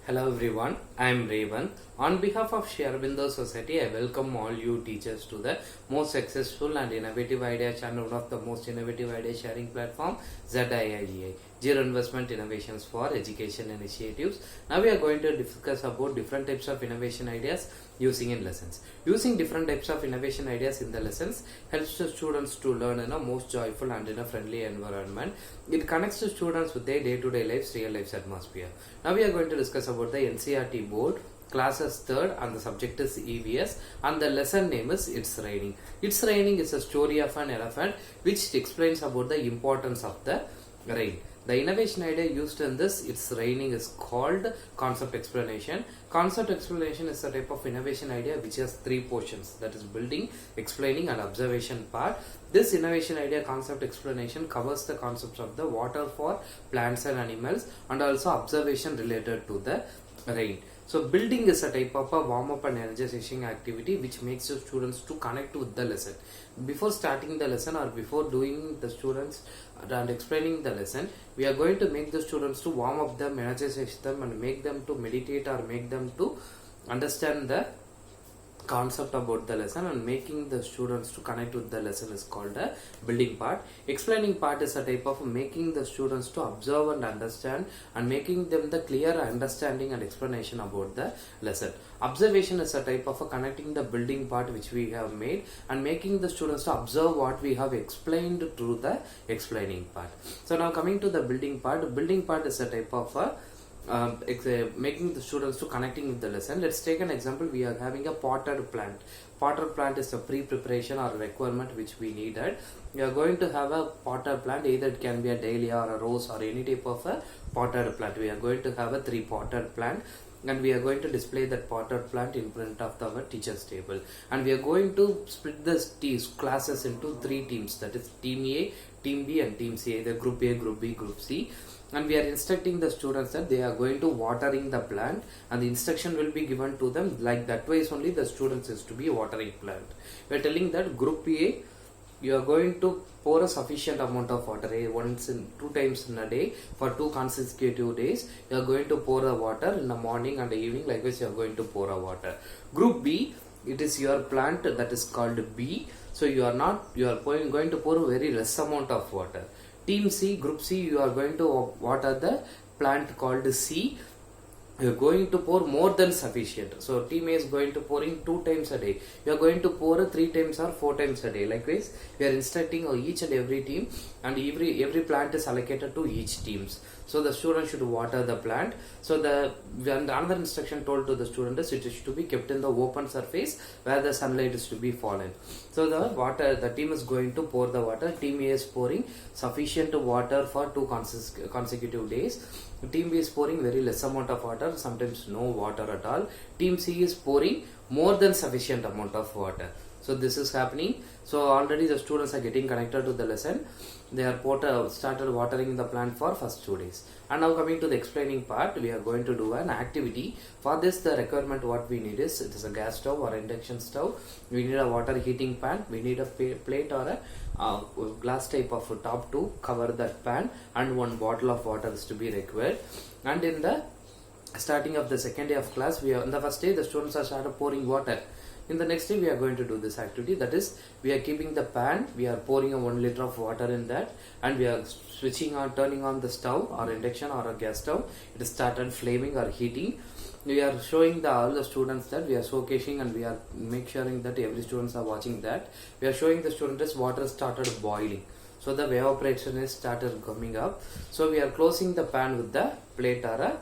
Hello everyone, I am Revanth. On behalf of Sharbindo Society, I welcome all you teachers to the most successful and innovative idea channel, one of the most innovative idea sharing platform, ZIIEI, Zero Investment Innovations for Education Initiatives. Now we are going to discuss about different types of innovation ideas using in lessons. Using different types of innovation ideas in the lessons helps the students to learn in a most joyful and in a friendly environment. It connects the students with their day-to-day lives, real life atmosphere. Now we are going to discuss about the NCERT board, classes 3rd, and the subject is EVS, and the lesson name is It's Raining. It's Raining is a story of an elephant which explains about the importance of the rain. The innovation idea used in this It's Raining is called concept explanation. Concept explanation is a type of innovation idea which has 3 portions, that is building, explaining and observation part. This innovation idea concept explanation covers the concepts of the water for plants and animals and also observation related to the rain. So building is a type of a warm-up and energizing activity which makes the students to connect with the lesson. Before starting the lesson or before doing the students and explaining the lesson, we are going to make the students to warm up them, energize them and make them to meditate or make them to understand the concept about the lesson, and making the students to connect with the lesson is called a building part. Explaining part is a type of making the students to observe and understand and making them the clear understanding and explanation about the lesson. Observation is a type of a connecting the building part which we have made and making the students to observe what we have explained through the explaining part. So now coming to the building part is a type of a making the students to connecting with the lesson. Let's take an example. We are having a potted plant. Potted plant is a pre-preparation or requirement which we needed. We are going to have a potted plant, either it can be a dahlia or a rose or any type of a potted plant. We are going to have a 3 potted plant and we are going to display that potted plant in front of our teacher's table, and we are going to split the classes into 3 teams, that is team A, team B and team C, either group A, group B, group C. And we are instructing the students that they are going to watering the plant, and the instruction will be given to them like that way only the students is to be watering plant. We are telling that group A, you are going to pour a sufficient amount of water, 2 times in a day for 2 consecutive days. You are going to pour the water in the morning and the evening, likewise you are going to pour a water. Group B, it is your plant that is called B, so you are going to pour a very less amount of water. Team C, group C, you are going to water the plant called C. You are going to pour more than sufficient. So team A is going to pouring 2 times a day. You are going to pour 3 times or 4 times a day. Likewise, we are instructing each and every team, and every plant is allocated to each teams. So the student should water the plant. So another instruction told to the student is it is to be kept in the open surface where the sunlight is to be fallen. So the team is going to pour the water. Team A is pouring sufficient water for 2 consecutive days. Team B is pouring very less amount of water, sometimes no water at all. Team C is pouring more than sufficient amount of water. So this is happening. So already the students are getting connected to the lesson. They are started watering the plant for first 2 days. And now coming to the explaining part, we are going to do an activity. For this, the requirement what we need is, it is a gas stove or induction stove. We need a water heating pan. We need a plate or a glass type of top to cover that pan, and 1 bottle of water is to be required. And in the starting of the second day of class, in the first day the students are started pouring water. In the next day we are going to do this activity, that is we are keeping the pan, we are pouring a 1 liter of water in that, and we are turning on the stove or induction or a gas stove. It started flaming or heating. We are showing all the students that we are showcasing, and we are make sure that every students are watching that. We are showing the students water started boiling. So the evaporation is started coming up. So we are closing the pan with the plate or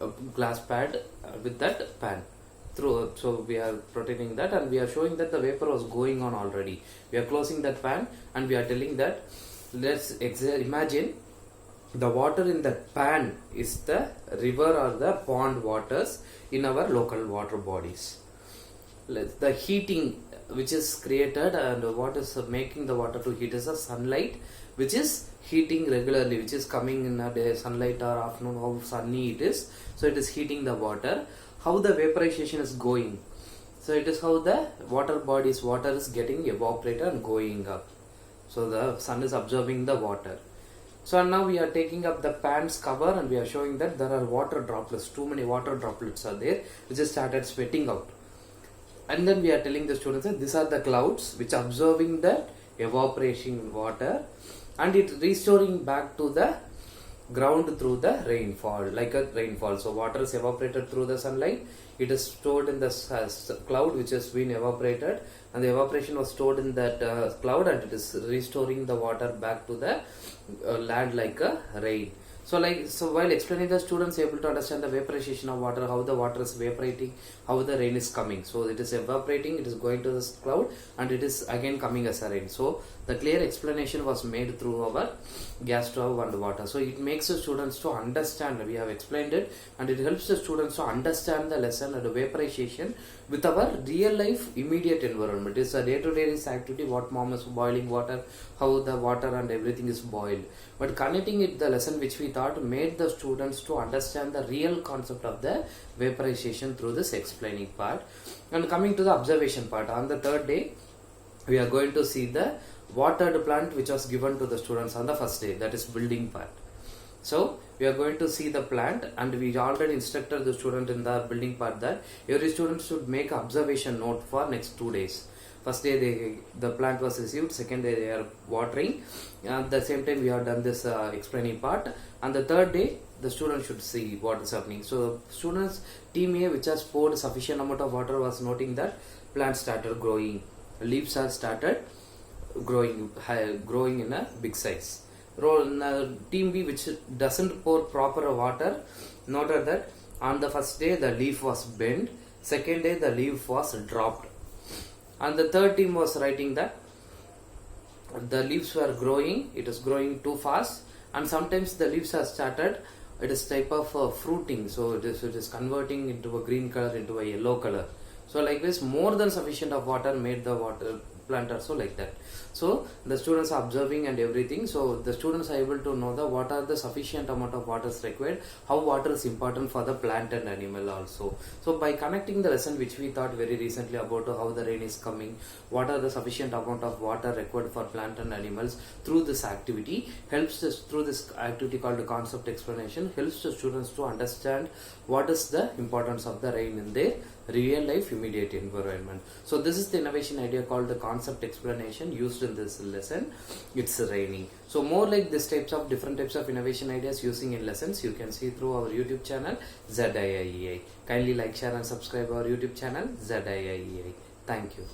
a glass pad with that pan. So we are protecting that, and we are showing that the vapor was going on already. We are closing that pan, and we are telling that let's imagine the water in the pan is the river or the pond waters in our local water bodies. The heating which is created and what is making the water to heat is the sunlight which is heating regularly, which is coming in a day, sunlight or afternoon, how sunny it is. So it is heating the water. How the vaporization is going, so it is how the water is getting evaporated and going up. So the sun is absorbing the water. So now we are taking up the pan's cover and we are showing that there are water droplets, too many water droplets are there which has started sweating out. And then we are telling the students that these are the clouds which are absorbing the evaporation water and it restoring back to the ground through the rainfall, like a rainfall. So water is evaporated through the sunlight, it is stored in the cloud which has been evaporated, and the evaporation was stored in that cloud, and it is restoring the water back to the land like a rain. So while explaining, the students able to understand the vaporization of water, how the water is evaporating, how the rain is coming. So it is evaporating, it is going to this cloud, and it is again coming as a rain. So the clear explanation was made through our gas stove and water. So it makes the students to understand, we have explained it, and it helps the students to understand the lesson and the vaporization with our real life immediate environment. It is a day-to-day activity, what mom is boiling water, how the water and everything is boiled. But connecting it, the lesson which we thought made the students to understand the real concept of the vaporization through this explaining part. And coming to the observation part, on the third day we are going to see the watered plant which was given to the students on the first day, that is building part. So we are going to see the plant, and we already instructed the student in the building part that every student should make observation note for next 2 days. First day the plant was received, second day they are watering, at the same time we have done this explaining part, and the third day the students should see what is happening. So students team A, which has poured sufficient amount of water, was noting that plants started growing, leaves are started growing in a big size. Team B, which doesn't pour proper water, noted that on the first day the leaf was bent, second day the leaf was dropped, and the third team was writing that the leaves were growing, it is growing too fast, and sometimes the leaves are started, it is type of fruiting, so it is converting into a green color, into a yellow color. So like this, more than sufficient of water made the water plant also like that. So the students are observing and everything, so the students are able to know the what are the sufficient amount of water is required, how water is important for the plant and animal also. So by connecting the lesson which we thought very recently about how the rain is coming, what are the sufficient amount of water required for plant and animals, through this activity helps us, through this activity called the concept explanation, helps the students to understand what is the importance of the rain in their real life immediate environment. So this is the innovation idea called the concept explanation used in this lesson. It's raining. So more like this different types of innovation ideas using in lessons you can see through our YouTube channel ZIIEI. Kindly like, share and subscribe our YouTube channel ZIIEI. Thank you.